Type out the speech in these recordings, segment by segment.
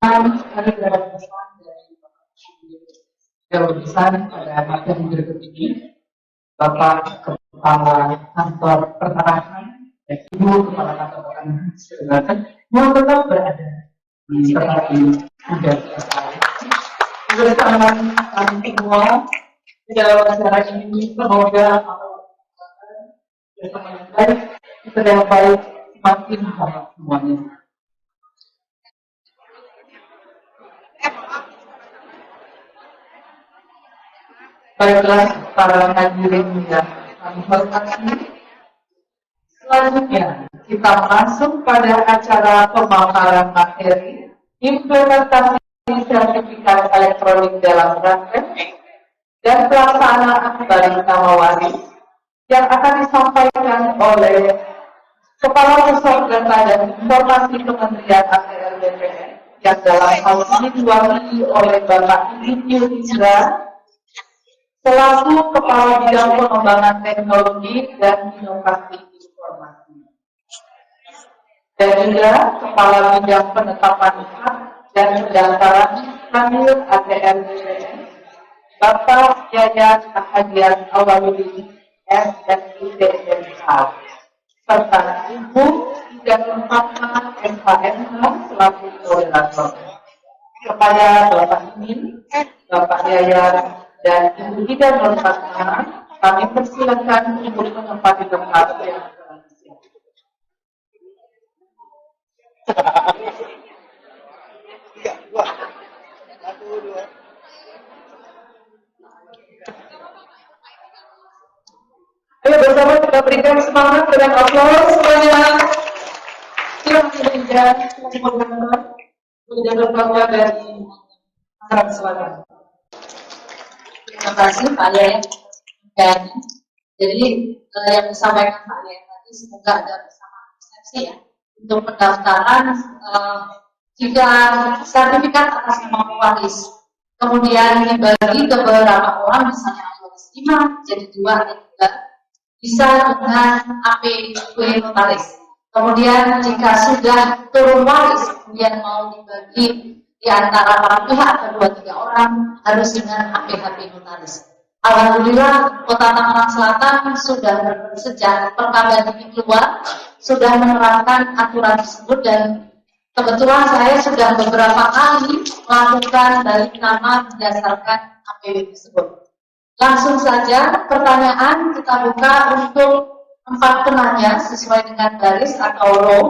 teman-teman, kami berada pesan dari Bapak Besar pada materi berikut ini, Bapak Kepala Kantor Pertanahan dan Ibu Kepala Kantor Pertanahan yang tetap berada di tempat ini sudah selesai. Bersama kami semua di dalam acara ini semoga bersama yang baik, kita yang baik semakin baik semuanya. Baiklah para hadirin yang kami hormati, selanjutnya kita masuk pada acara pemaparan materi implementasi sertifikat elektronik dalam praktek dan pelaksanaan balik nama waris yang akan disampaikan oleh Kepala Pusat Data dan Informasi Kementerian ATR BPN yang dalam hal ini diwakili oleh Bapak Insinyur Indra selaku Kepala Bidang Pengembangan Teknologi dan Inovasi Informasi, dan juga Kepala Bidang Penetapan Hak dan Pendaftaran Kanwil ATR BPN, Bapak Yayat Ahadian Awaludin SSIDMH, serta Ibu Ida Fatma SHMH selaku koordinator. Kepada Bapak Imin, Bapak Yayat dan Ibu Ida Fatma, kami persilakan untuk menempati tempat yang ayo bersama kita berikan semangat dengan aplaus semuanya. Silakan Ida, silakan menjaga fatwa dari masyarakat selatan. Terima kasih Pak Yayat. Dan jadi yang disampaikan Pak Yayat tadi semoga ada kesamaan persepsi ya untuk pendaftaran jika sertifikat atas nama pewaris kemudian dibagi ke beberapa orang, misalnya pewaris 5 jadi 2 atau 3, bisa dengan APW notaris. Kemudian jika sudah turun waris kemudian mau dibagi di antara para pihak atau 2-3 orang harus dengan APHP notaris. Alhamdulillah Kota Tangerang Selatan sudah sejak perkab ini keluar sudah menerapkan aturan tersebut, dan kebetulan saya sudah beberapa kali melakukan balik nama berdasarkan APW tersebut. Langsung saja pertanyaan kita buka untuk 4 penanya sesuai dengan baris atau row,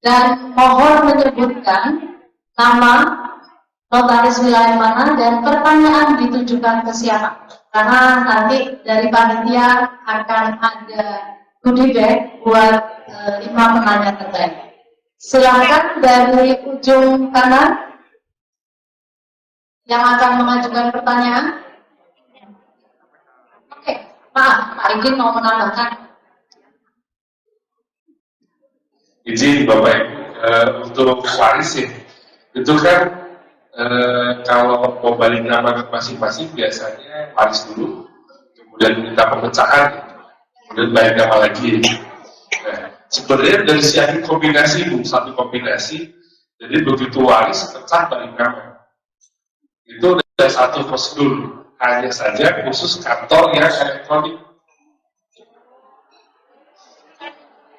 dan mohon menyebutkan nama, notaris wilayah mana, dan pertanyaan ditujukan ke siapa. Karena nanti dari panitia akan ada goodie bag buat 5 penanya terbaik. Silakan dari ujung kanan yang akan mengajukan pertanyaan. Oke, maaf, Pak Izin mau menambahkan. Izin Bapak Ibu, untuk waris ya, itu kan kalau mau balik nama ke masing-masing biasanya waris dulu, kemudian minta pemecahan, kemudian balik nama lagi. Nah, sebenarnya dari siapin kombinasi Bu, satu kombinasi, jadi begitu waris pecah balik nama. Itu ada satu prosedur, hanya saja khusus kantor yang elektronik.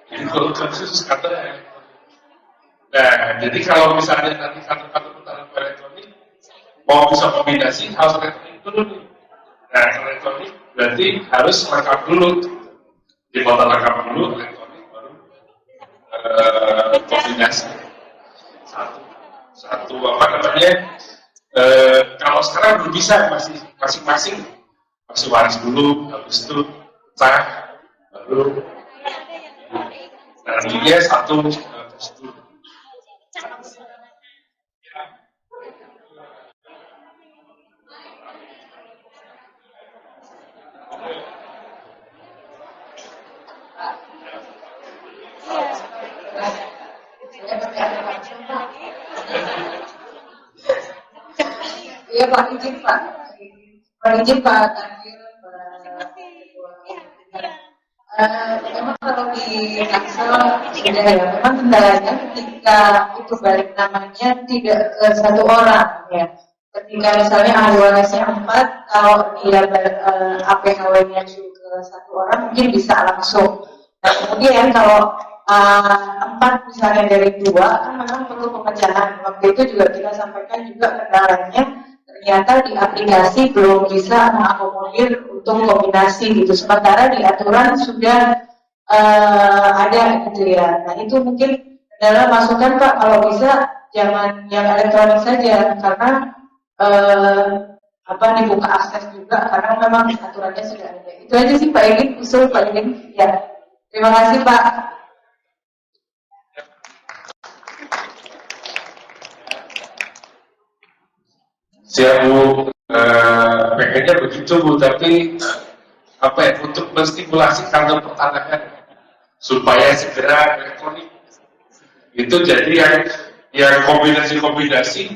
Jadi kalau khusus kantor yang elektronik. Nah, jadi kalau misalnya nanti kantor-kantor putaran elektronik mau bisa kombinasi harus elektronik dulu nih. Nah, elektronik berarti harus lengkap dulu. Di kota lengkap dulu, elektronik baru kombinasi. Satu apa namanya? Kalau sekarang belum bisa, masih masing-masing masih waris dulu, habis itu pecah, baru nantinya satu prosedur. Iya Pak izin Pak. Pak izin Pak Tanfir. Memang kalau di Tangsel sudah ya, memang kendalanya ketika itu balik namanya tidak ke satu orang ya. Ketika misalnya ahli warisnya 4, kalau dia APHW-nya juga satu orang mungkin bisa langsung. Nah kemudian kalau 4 misalnya dari 2 kan memang perlu pemecahan. Waktu itu juga kita sampaikan juga kendalanya ternyata di aplikasi belum bisa mengakomodir untuk kombinasi gitu. Sementara di aturan sudah ada gitu ya. Nah itu mungkin adalah masukan Pak, kalau bisa jangan yang elektronik saja karena dibuka akses juga karena memang aturannya sudah ada. Itu aja sih Pak Egin, usul Pak Egin. Ya, terima kasih Pak. Siap Bu, pengennya begitu Bu, tapi untuk menstimulasi kantor pertanahan supaya segera elektronik itu jadi yang kombinasi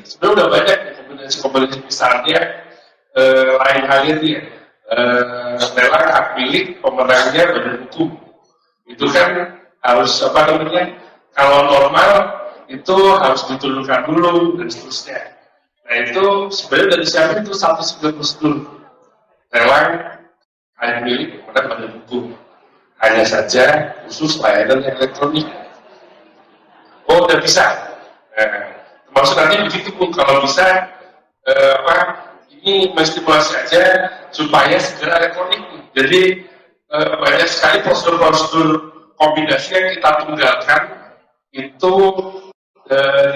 sebenarnya udah banyak ya, kombinasi misalnya lain halnya dia lelang hak milik pemenangnya badan hukum itu kan harus kalau normal itu harus diturunkan dulu dan seterusnya. Nah itu sebenarnya dari siapa itu satu prosedur lelang hak milik pemenang badan hukum, hanya saja khusus layanan elektronik. Oh, udah bisa. Maksud nanti begitu pun kalau bisa ini menstimulasi aja supaya segera elektronik. Jadi banyak sekali prosedur-prosedur kombinasi yang kita tunggalkan itu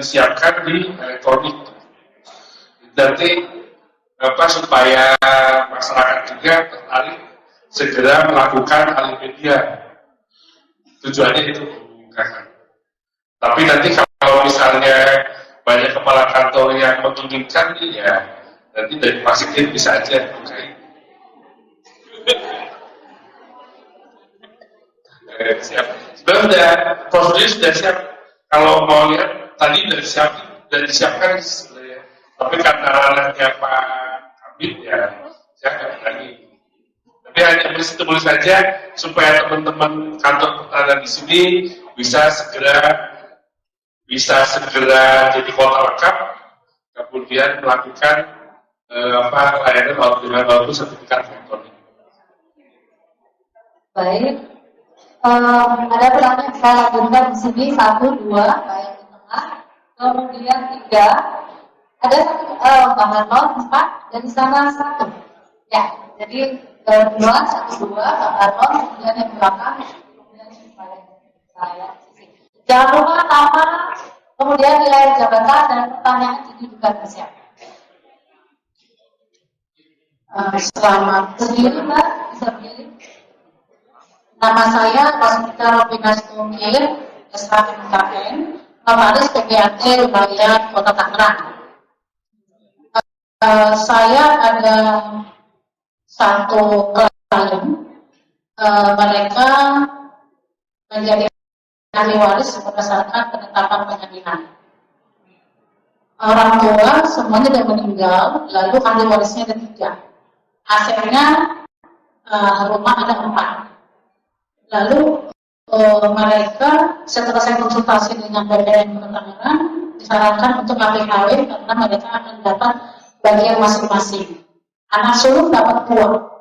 disiapkan di elektronik. Nanti supaya masyarakat juga tertarik segera melakukan alih media. Tujuannya itu memudahkan. Tapi nanti kalau misalnya banyak kepala kantor yang menginginkan, ya nanti dari pasien bisa aja bukain. Siap. Sebenarnya sudah prosedurnya sudah siap. Kalau mau lihat tadi sudah disiapkan sebenarnya. Tapi karena ranahnya Pak Kabit ya saya nggak berani. Tapi hanya tulis saja supaya teman-teman kantor pertahanan di sini bisa segera jadi kota lengkap, kemudian melakukan layanan dengan walaupun sertifikat elektronik. Baik, ada pertanyaan saya lanjutkan di sini 1, 2, baik di tengah, kemudian 3, ada satu bahan 0, 4 dan di sana 1. Ya, jadi 2, 1, 2, bahan 0, kemudian yang belakang, kemudian saya. Jangan lupa nama, kemudian nilai jabatan dan pertanyaan ditujukan ke siapa. Selamat berdiri Mbak, bisa berdiri. Nama saya Rosita Robinas Tumir, SHMKN, Notaris PPAT Wilayah Kota Tangerang. Saya ada satu klien, mereka menjadi ahli waris berdasarkan penetapan penyalinan. Orang tua semuanya sudah meninggal, lalu ahli warisnya ada 3. Asetnya rumah ada 4. Lalu mereka setelah saya konsultasi dengan BPN Tangerang disarankan untuk APHW karena mereka akan dapat bagian masing-masing. Anak sulung dapat 2.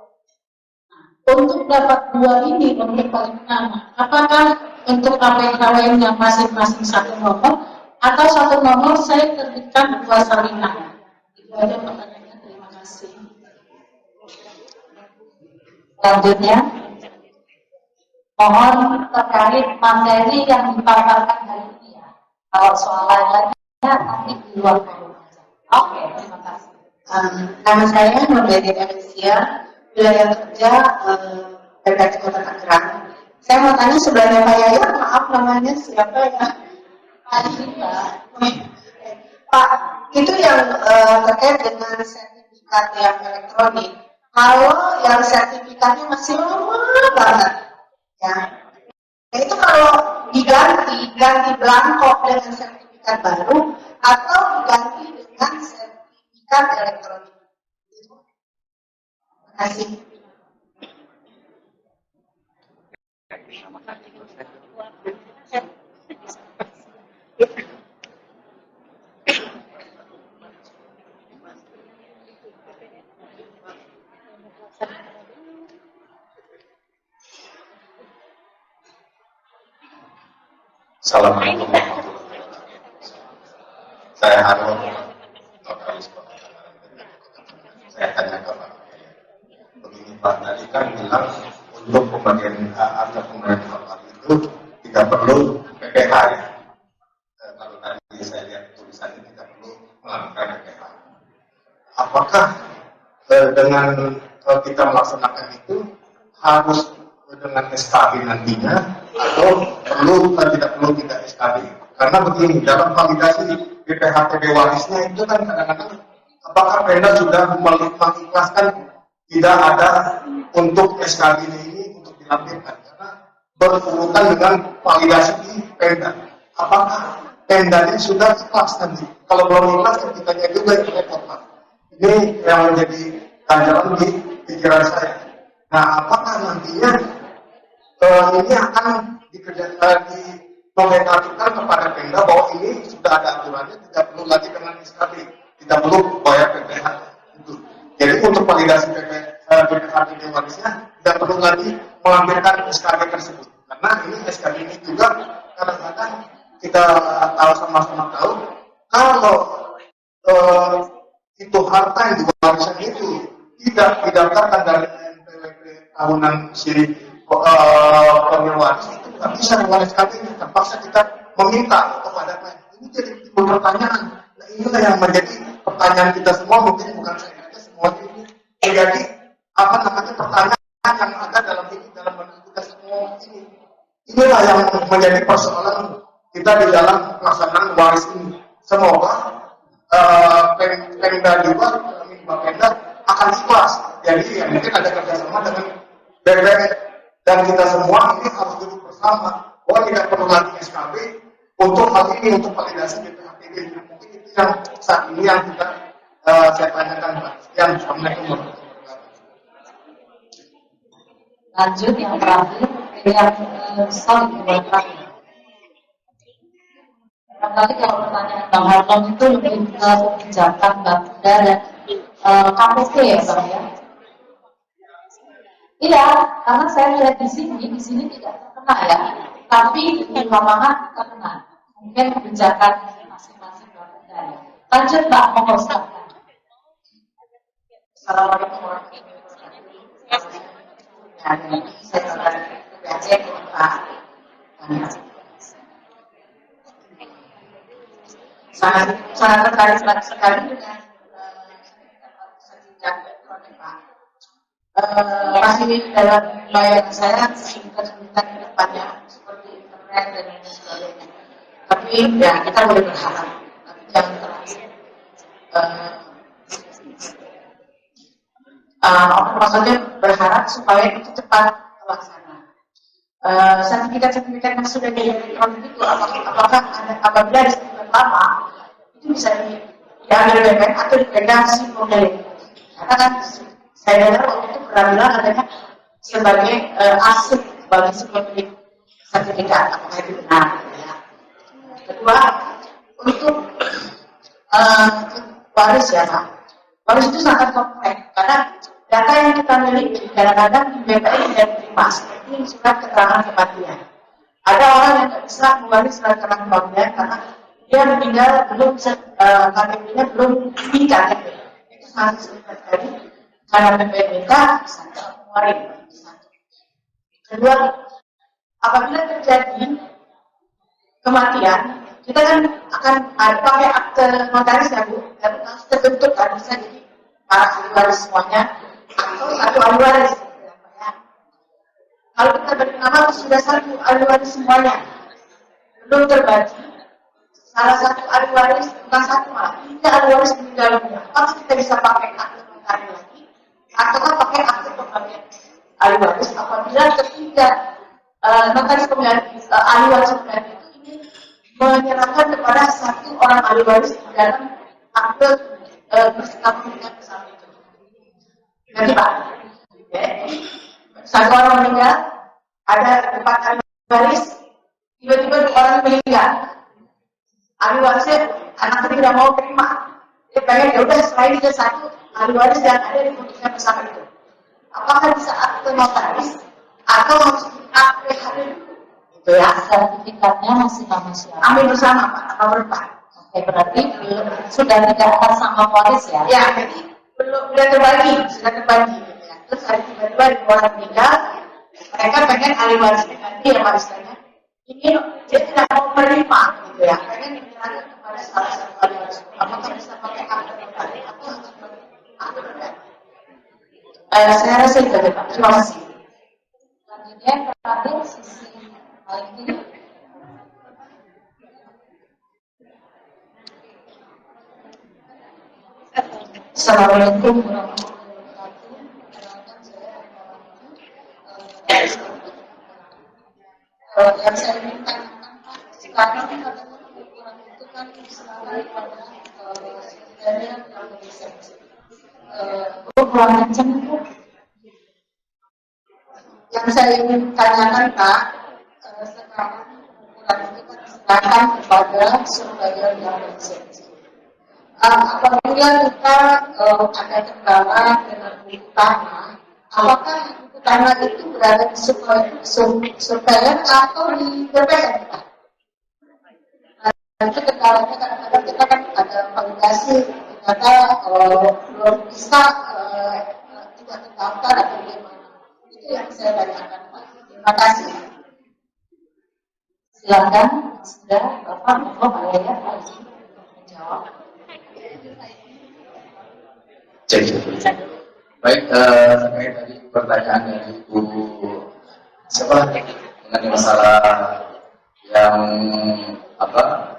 Untuk dapat 2 ini menurut paling utama, apakah untuk APHW yang masing-masing 1 nomor atau 1 nomor saya terbitkan 2 salinan? Itu aja pertanyaannya, terima kasih. Selanjutnya, mohon terkait materi yang dipaparkan hari ini ya. Kalau soal lain-lainnya nanti di luar forum. Oke, terima kasih. Nama saya Nurleni Alicia, wilayah kerja PPAT Kota Tangerang. Saya mau tanya sebelahnya Pak Yaya, maaf namanya siapa ya? Pak, itu yang terkait dengan sertifikat yang elektronik. Kalau yang sertifikatnya masih lama banget, ya. Nah, itu kalau ganti belangko dengan sertifikat baru atau diganti dengan sertifikat elektronik. Terima kasih. Assalamualaikum warahmatullahi wabarakatuh. Saya Harun, notaris Kota Tangerang. Saya tanya ke Pak Kiai. Begini Pak, tadi kan bilang untuk pembagian akta pembagian harta itu tidak perlu PPH ya. Kalau tadi saya lihat tulisannya tidak perlu melakukan PPH. Apakah dengan kita melaksanakan itu harus dengan SKB nantinya atau tidak perlu SKB? Karena begini, dalam validasi BPHTB warisnya itu kan kadang-kadang apakah Pemda sudah mengikhlaskan tidak ada untuk SKB ini untuk dilampirkan karena berurutan dengan validasi di Pemda. Apakah Pemda ini sudah ikhlas nanti? Kalau belum ikhlas, kitanya juga yang repot Pak. Ini yang menjadi ganjalan di pikiran saya. Nah, apakah nantinya ini akan dikomunikasikan kepada Pemda bahwa ini sudah ada aturannya, tidak perlu lagi dengan SKB, tidak perlu bayar PPH itu. Jadi untuk validasi BPHTB warisnya tidak perlu lagi melampirkan SKB tersebut. Karena ini SKB ini juga kadang-kadang kita tahu sama-sama tahu kalau itu harta yang diwariskan itu tidak didaftarkan dari NPWP tahunan si waris itu nggak bisa mewaris KB, terpaksa kita meminta kepada Pemda. Ini jadi timbul pertanyaan. Nah, inilah yang menjadi pertanyaan kita semua, mungkin bukan saya saja, semua ini menjadi pertanyaan yang ada dalam benak kita semua ini. Inilah yang menjadi persoalan kita di dalam pelaksanaan waris ini. Semoga Pemda juga, Pemda akan ikhlas. Jadi ya, mungkin ada kerjasama dengan BPN dan kita semua ini harus duduk bersama bahwa tidak perlu lagi SKB untuk hal ini, untuk validasi BPHTB. Mungkin itu yang saat ini yang kita saya tanyakan Pak. Sekian, Assalamualaikum warahmatullahi wabarakatuh. Lanjut yang terakhir, yang soal yang terakhir. Tadi kalau pertanyaan Bang Harton itu lebih ke kebijakan Bapeda dan KPC ya Bang ya? Iya, karena saya lihat di sini tidak terkena ya, tapi di lapangan terkena. Mungkin kebijakan masing-masing Bapeda ya. Lanjut Mbak, mohon silakan. Assalamualaikum warahmatullahi wabarakatuh. Saya Aceh Pak. Sangat tertarik sekali dengan sejak Pak. Masih dalam bayangan saya kesulitan ke depannya seperti internet dan lain sebagainya. Tapi ya kita boleh berharap. Tapi jangan terlalu maksudnya berharap supaya itu cepat terlaksana. Sertifikat-sertifikat yang sudah dielektronik itu apakah apabila sertifikat lama itu bisa diambil BPN atau dipegang si pemilik. Karena kan saya dengar waktu itu peradilan adanya sebagai aset bagi si pemilik sertifikat, apakah itu benar? Ya. Kedua, untuk waris ya Pak. Waris itu sangat kompleks karena data yang kita miliki kadang-kadang di BPN tidak diterima seperti surat keterangan kematian. Ada orang yang tidak bisa mewaris surat keterangan kematian karena dia meninggal belum KTP-nya belum di KTP. Itu sangat sulit terjadi karena BPK bisa mewaris. Kedua, apabila terjadi kematian, kita kan akan pakai akte notaris ya Bu, dan harus terbentuk kan bisa jadi para ahli waris semuanya atau satu ahli waris. Kalau kita beri nama sudah satu ahli waris semuanya, belum terbagi. Salah satu ahli waris, bukan satu malah, tiga ahli waris meninggal dunia. Apakah kita bisa pakai akte notaris lagi, ataukah pakai akte pembagian ahli waris apabila ketiga notaris pembagian ahli waris pembagian itu ini menyerahkan kepada satu orang ahli waris dalam akte persetujuan bersama itu. Jadi Pak, satu orang meninggal, ada 4 ahli waris, tiba-tiba 2 orang meninggal. Ahli warisnya anaknya tidak mau terima. Dia pengen ya udah selain dia satu ahli waris yang ada di keputusan bersama itu. Apakah bisa akte notaris atau harus akte hari dulu? Itu gitu ya. Sertifikatnya masih nama siapa? Ambil bersama Pak, nomor 4. Oke, berarti belum sudah tidak atas nama waris ya? Ya, jadi belum sudah terbagi gitu ya. Terus hari tiba-tiba di orang meninggal, mereka pengen ahli warisnya nanti ya warisnya. Ini dia tidak mau menerima gitu ya, pengen diserahkan kepada salah satu ahli waris. Apakah bisa pakai akte notaris atau harus pakai akte notaris? Saya rasa itu aja Pak. Terima kasih. Selanjutnya terakhir sisi paling kiri. Assalamualaikum warahmatullahi wabarakatuh. Yang saya ingin tanyakan Pak, sekarang katanya ukuran itu kan selalu pada sebenarnya yang lisensi. Ukuran kencang itu yang saya ingin tanyakan Pak, sekarang ukuran itu kan diserahkan kepada surveyor yang lisensi. Apabila kita ada kendala dengan buku tanah, apakah buku tanah itu berada di surveyor atau di BPN? Nah, itu kendalanya kadang-kadang kita kan ada validasi, ternyata belum bisa tidak terdaftar atau bagaimana. Itu yang saya tanyakan Pak. Terima kasih. Silakan, sudah Bapak, monggo Pak Yaya, Pak Izin menjawab. Baik, terkait tadi pertanyaan dari Ibu siapa mengenai masalah yang apakah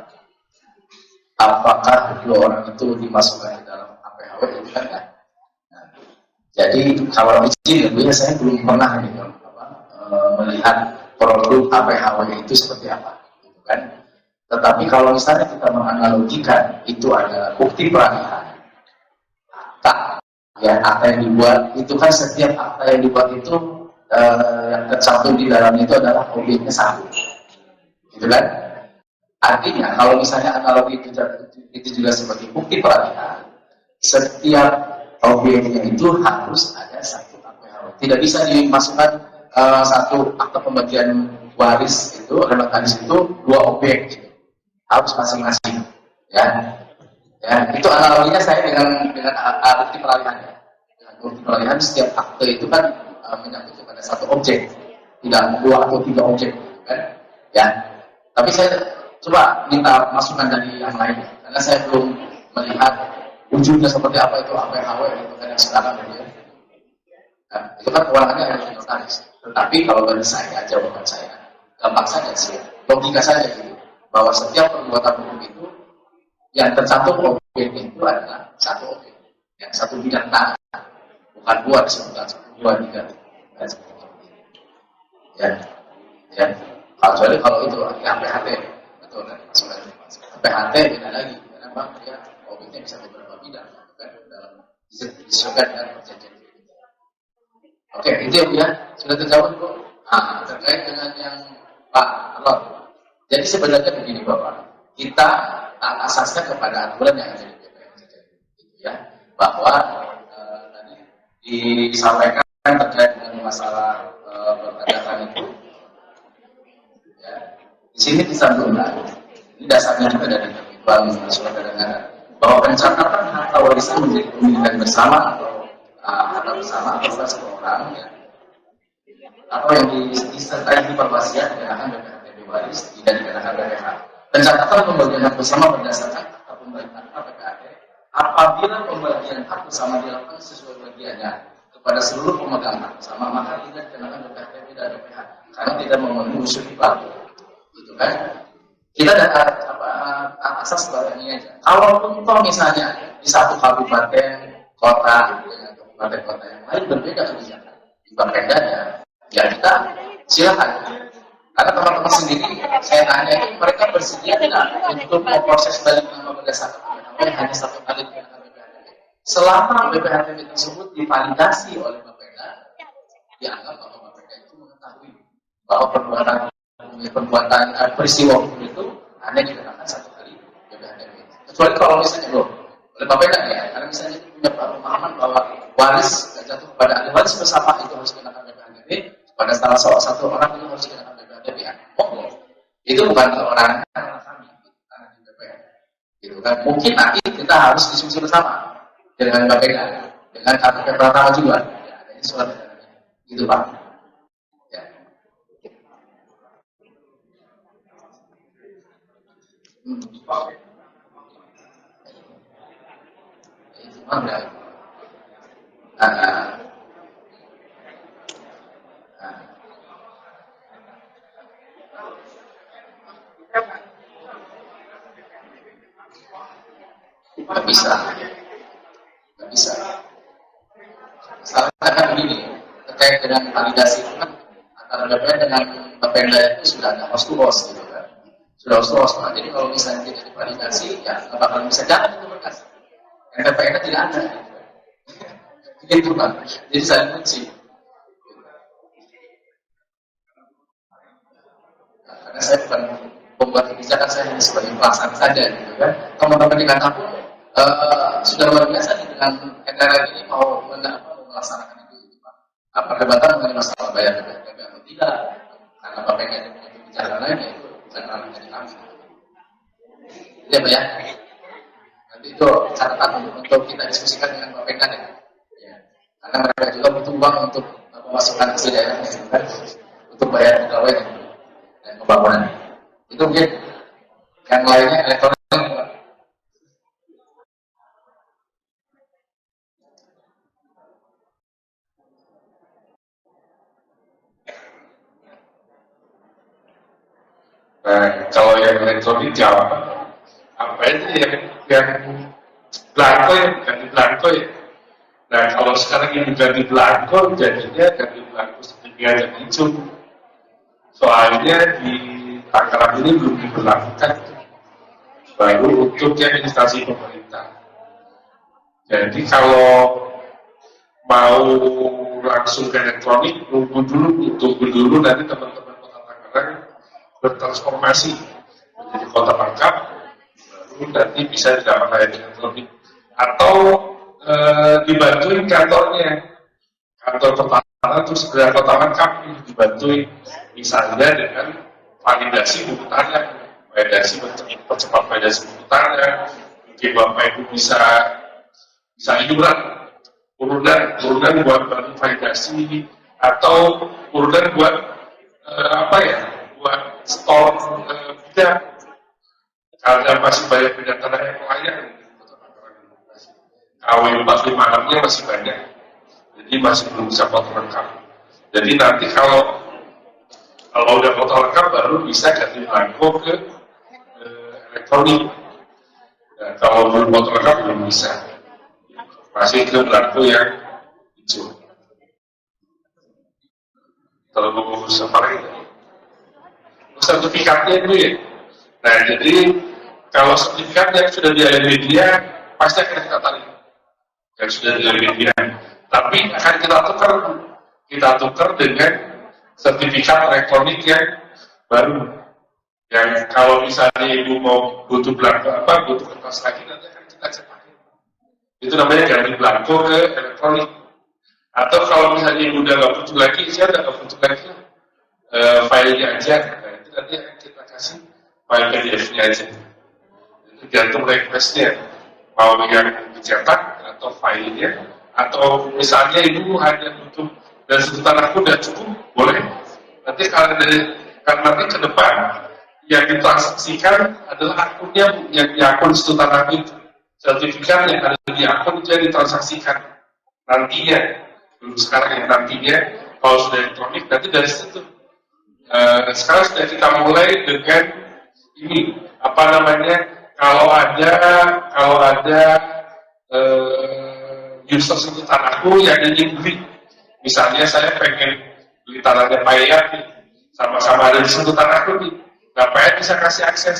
dua orang itu dimasukkan di dalam APHW itu kan ya. Nah, jadi kalau izin tentunya saya belum pernah gitu, melihat produk APHW itu seperti apa, gitu kan. Tetapi kalau misalnya kita menganalogikan itu ada bukti peralihan. Akta yang dibuat itu kan setiap akta yang dibuat itu yang tercantum di dalamnya itu adalah objeknya satu, gitu kan? Artinya kalau misalnya analogi itu juga seperti bukti peralihan, setiap objeknya itu harus ada satu APHW. Tidak bisa dimasukkan satu akta pembagian waris itu remataris itu dua objek, gitu. Harus masing-masing, ya. Ya, itu analoginya saya dengan bukti peralihan. Ya. Dengan bukti peralihan setiap akte itu kan menyangkut kepada satu objek, tidak dua atau tiga objek, kan? Ya. Tapi saya coba minta masukan dari yang lain, karena saya belum melihat wujudnya seperti apa itu APHW itu kan yang sekarang ya. Nah, itu kan kewenangannya ada di notaris. Tetapi kalau bagi saya, jawaban saya gampang saja sih, logika saja gitu, bahwa setiap perbuatan hukum itu yang tercantum objek itu adalah satu objek, yang satu bidang tanah, bukan dua disebutkan dua tiga, ya. Kecuali kalau itu yang PHT, betul kan? PHT beda lagi, karena memang dia objeknya bisa beberapa bidang, kan? Dalam disesuaikan dengan perjanjian. Oke, itu ya, sudah terjawab Bu. Nah, terkait dengan yang Pak Alot. Jadi sebenarnya begini Bapak, kita asasnya kepada aturan yang ada di BPN, gitu ya, bahwa tadi disampaikan terkait dengan masalah perdataan itu, ya, di sini disantumkan, ini dasarnya juga dari Bank Surat Negara, bahwa pencatatan harta warisan menjadi pemilikan bersama atau harta bersama atau satu orang, ya, atau yang disertai di perwasiat dikenakan BPHT waris tidak dikenakan BPH. Pencatatan pembagian hak bersama berdasarkan akta pembagian hak PPHT apabila pembagian hak bersama dilakukan sesuai bagiannya kepada seluruh pemegang hak bersama maka tidak dikenakan BPHT dan BPH karena tidak memenuhi unsur pelaku, gitu kan? Kita ada asas sebagai ini aja. Kalaupun toh misalnya di satu kabupaten kota dengan kabupaten kota yang lain berbeda kebijakan di Bapendanya, ya kita silakan. Karena teman-teman sendiri, saya tanya itu mereka bersedia tidak untuk memproses balik nama berdasarkan BPHT hanya satu kali dikenakan BPHT. Selama BPHT tersebut divalidasi oleh Bapenda, dianggap bahwa Bapenda itu mengetahui bahwa perbuatan peristiwa hukum itu hanya dikenakan satu kali BPHT. Kecuali kalau misalnya oleh Bapenda ya, karena misalnya punya pemahaman bahwa waris jatuh kepada ahli waris bersama itu harus dikenakan BPHT, pada salah satu orang itu harus dikenakan BPHT ya, monggo. Itu bukan kewenangan kami, karena di BPN. Gitu kan. Mungkin nanti kita harus diskusi bersama dengan BPK, dengan KPP Pratama juga. Ya, ini surat edarannya. Gitu Pak. Ya. Itu mana? Nggak bisa. Salahnya kan begini, terkait dengan validasi itu kan antara BPN dengan Bapenda itu sudah ada host to host gitu kan. Sudah host to host. Nah, jadi kalau misalnya tidak divalidasi, ya nggak bakal bisa jalan itu berkas. Yang BPN tidak ada. Gitu kan. Jadi saya kunci. Nah, karena saya bukan pembuat kebijakan, saya hanya sebagai pelaksana saja gitu kan. Teman-teman di kantor sudah luar biasa nih dengan edaran ini mau melaksanakan itu Pak. Perdebatan mengenai masalah bayar BPP atau tidak, karena BPK itu punya kebijakan lain, itu bukan ranah dari kami. Iya Pak ya. Nanti itu catatan untuk kita diskusikan dengan BPK ya. Karena mereka juga butuh uang untuk memasukkan ke daerah untuk bayar pegawai dan pembangunan. Itu mungkin yang lainnya elektronik. Nah, kalau yang elektronik jawab apa itu yang blanko ya, ganti blanko ya. Nah, kalau sekarang yang ganti blanko, jadinya ganti blanko segitiga dan hijau. Soalnya di Tangerang ini belum diberlakukan, baru untuk yang instansi pemerintah. Jadi kalau mau langsung ke elektronik, tunggu dulu nanti teman-teman Kota Tangerang bertransformasi menjadi kota lengkap, baru nanti bisa didapat layanan elektronik atau dibantuin kantor pertama terus segera kota lengkap dibantuin misalnya dengan validasi buku tanda, percepat validasi buku tanda, mungkin Bapak Ibu bisa iuran urunan buat bantu validasi atau urunan buat buat store bidang karena masih banyak bidang tanah yang layak KW 456-nya masih banyak, jadi masih belum bisa foto lengkap. Jadi nanti kalau udah foto lengkap baru bisa ganti blanko ke elektronik. Nah, kalau belum foto lengkap belum bisa, masih ke blanko yang hijau. Terus separate sertifikatnya itu ya. Nah, jadi kalau sertifikat yang sudah di media pasti akan kita tarik yang sudah di media. Tapi akan kita tukar dengan sertifikat elektronik yang baru. Yang kalau misalnya ibu mau butuh butuh kertas lagi nanti akan kita cetak. Itu namanya ganti blanko ke elektronik. Atau kalau misalnya ibu udah nggak butuh lagi, saya udah nggak butuh lagi filenya aja. Nanti akan kita kasih file PDF-nya aja. Itu gantung request-nya. Mau yang dicetak atau filenya, atau misalnya ibu hanya butuh dan sebutan aku udah cukup, boleh. Nanti karena nanti ke depan yang ditransaksikan adalah akunnya yang di akun sebutan aku itu. Sertifikat yang ada di akun itu yang ditransaksikan nantinya. Belum sekarang yang nantinya kalau sudah elektronik nanti dari situ. Sekarang sudah kita mulai dengan ini kalau ada user sebutan aku yang ingin beli, misalnya saya pengen beli tanahnya Pak Yayat nih, sama-sama ada di sebutan aku nih, nah Pak Yayat bisa kasih akses,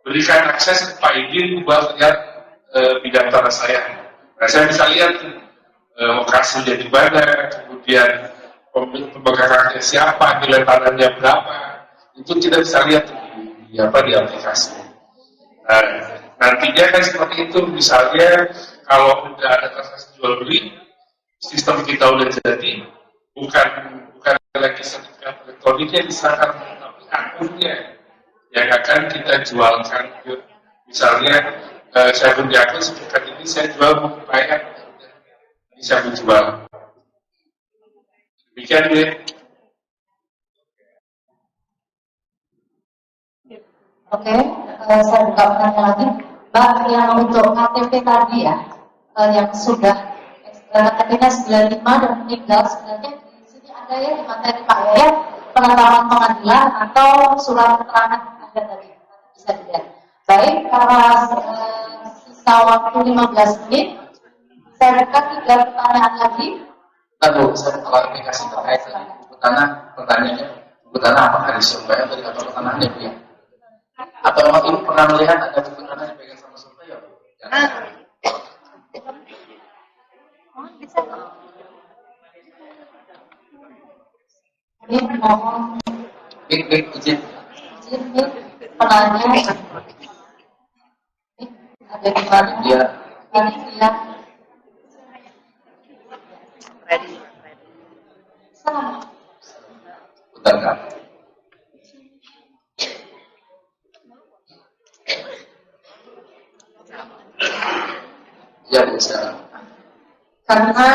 berikan akses ke Pak Idin buat lihat bidang tanah saya. Nah saya bisa lihat lokasinya di mana, kemudian pemegangnya siapa, nilai tanahnya berapa, itu kita bisa lihat di aplikasi. Nah, nantinya kan seperti itu, misalnya kalau udah ada transaksi jual beli, sistem kita udah jadi, bukan lagi sertifikat elektroniknya diserahkan, tapi akunnya yang akan kita jualkan ke, misalnya saya punya akun sekitar ini saya jual buku Pak, ini saya menjual. Demikian ya. Oke, saya buka pertanyaan lagi. Mbak, yang untuk KTP tadi ya, yang sudah KTP-nya 95 dan meninggal, sebenarnya di sini ada ya di materi Pak ya, penetapan pengadilan atau surat keterangan ada tadi, bisa dilihat. Baik, karena sisa waktu 15 menit, saya buka 3 pertanyaan lagi. Bu, saya klarifikasi terkait tadi buku tanah, pertanyaannya buku tanah apakah disurvey atau atau tanahnya Bu ya? Atau memang Ibu pernah melihat ada buku tanah yang pegang sama surveyor? Ini mohon Izin. izin penanya ada di mana? Dia Ini dia. Sama. putar kan? Ya Bu, sekarang. Karena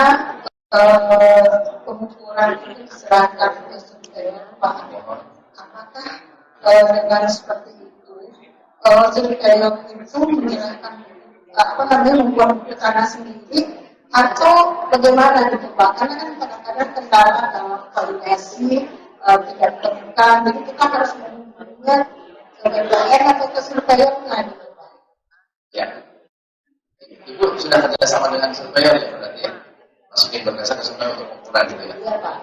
pengukuran itu diserahkan ke surveyor Pak. Apakah dengan seperti itu surveyor itu menyerahkan membuat buku tanah sendiri atau bagaimana gitu Pak? Karena kan kadang-kadang kendala dalam validasi tidak ditemukan, jadi kita harus menunggunya ke BPN atau ke surveyornya gitu Pak. Ya. Ibu sudah kerjasama dengan surveyor ya berarti ya? Masukin berkasa ke surveyor untuk pengukuran gitu ya? Iya Pak.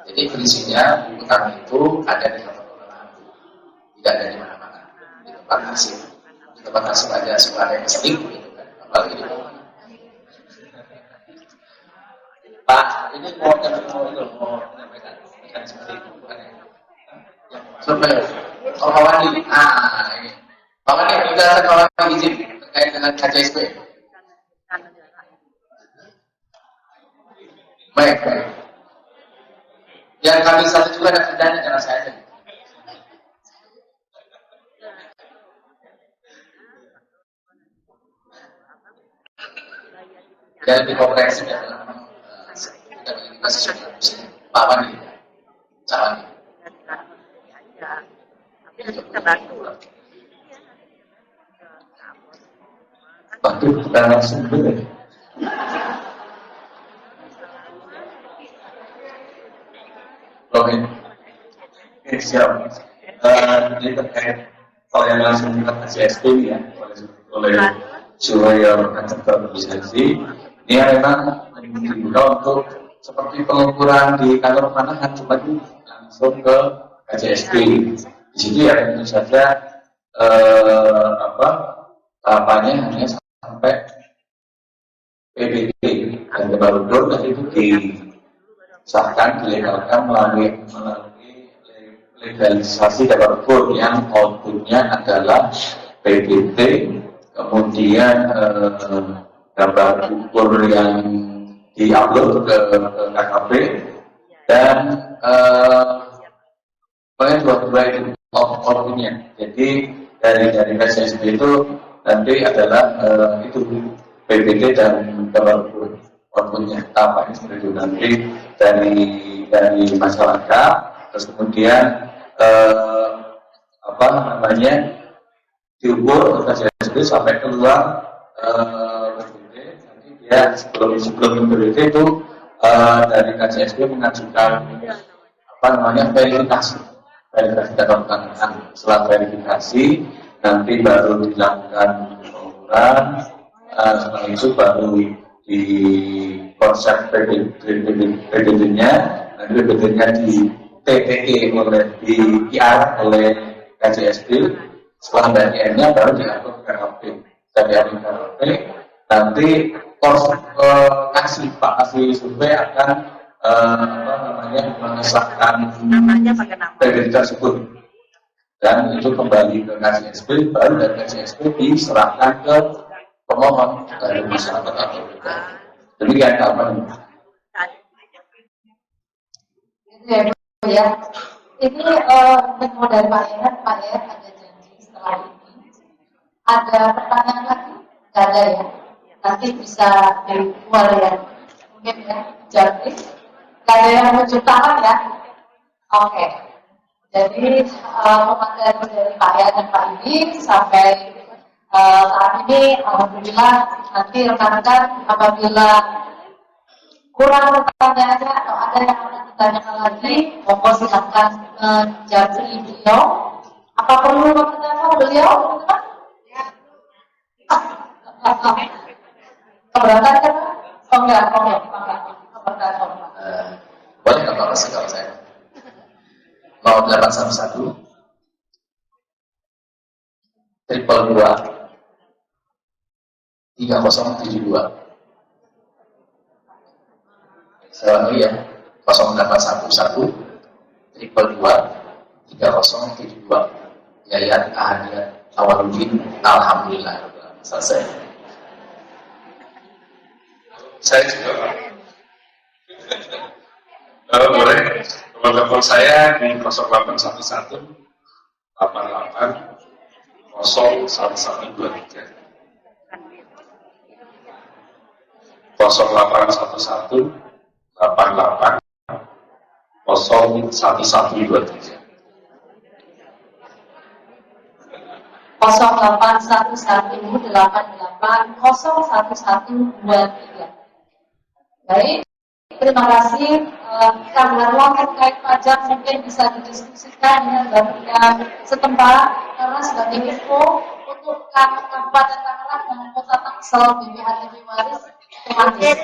Jadi prinsipnya buku tanah itu ada di kantor pengelolaan, tidak ada di mana-mana. Di tempat hasil. Di tempat hasil aja suka ada yang sering gitu kan. Apalagi di mana. Pak, ini mau menyampaikan seperti itu bukan ya? Surveyor. Oh, Pak Wandi. Ini. Pak Wandi, penjelasan Pak Wandi izin terkait dengan KCSP. Baik. Yang kami satu juga ada kerjanya karena saya ada. Yang lebih komprehensif adalah kita berikan sesuatu Pak Wandi, Cak Wandi. Waktu kita langsung dulu. Oke, siap. Ini terkait kalau yang langsung kita KCSP ya oleh surveyor kantor organisasi ini memang dibuka untuk seperti pengukuran di kantor pemanahan cuma langsung ke KCSP. Di situ ya tentu saja tahapannya hanya sampai PBB dan baru dan itu disahkan dilegalkan melalui legalisasi dapur yang outputnya adalah PBT, kemudian gambar ukur yang diupload ke KKP dan dua itu outputnya. Jadi dari KCSP itu nanti adalah itu PBT dan gambar ukur outputnya apa ini seperti itu nanti dari masyarakat, terus kemudian diukur KCSP sampai keluar PBT. Nanti dia sebelum PBT itu dari KCSP mengajukan verifikasi data pertanahan. Setelah verifikasi nanti baru dilakukan pengukuran, setelah itu baru di konsep PDD-nya, nanti PDD-nya di TPE di PR oleh KCSP. Setelah TPE-nya baru diatur KKP. TPE KKP nanti kasih survei akan mengesahkan PDD tersebut dan itu kembali ke KCSP, baru dari KCSP diserahkan ke pemohon dari masyarakat atau demikian tahapan. Ya, ini info dari Pak Yayat ada kali ini. Ada pertanyaan lagi? Nggak ada ya? Nanti bisa di luar ya. Mungkin ya, jadi nggak ada yang menunjuk tangan ya? Oke. Jadi pemateri dari Pak Ya dan Pak Idi sampai saat ini alhamdulillah, nanti rekan-rekan apabila kurang pertanyaannya atau ada yang akan ditanyakan lagi, monggo silahkan menjawab beliau. Apa perlu menanya beliau? Keberatan kan? Oh enggak. Boleh nggak kasih kalau saya? Mau 811 222 3072. Saya ulangi ya, 0811 222 3072. Yayat Ahadiyat Awaludin. Alhamdulillah selesai. Saya juga boleh telepon saya di 0811 88 01123 0811 88 01123 081188 Baik, terima kasih. Karena terkait pajak mungkin bisa didiskusikan dengan bagian setempat karena sebagai info untuk Kabupaten Tangerang dan Kota Tangsel BPHTB Waris otomatis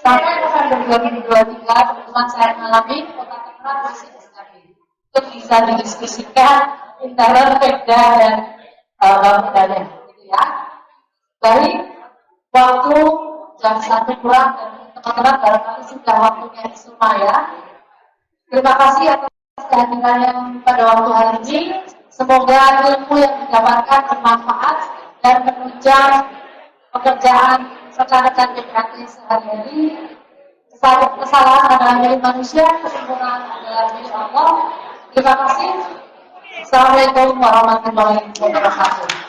sampai November 2023 teman saya mengalami Kota Tangerang masih stabil. Itu bisa didiskusikan antara Pemda dan Bapedanya, gitu ya. Baik, waktu jam 1 kurang dan teman-teman barangkali sudah waktunya Isumaya. Terima kasih atas kehadirannya pada waktu hari ini. Semoga ilmu yang didapatkan bermanfaat dan menunjang pekerjaan rekan-rekan BPHT sehari-hari. Kesalahan adalah milik manusia, kesempurnaan adalah milik Allah. Terima kasih. Assalamualaikum warahmatullahi wabarakatuh.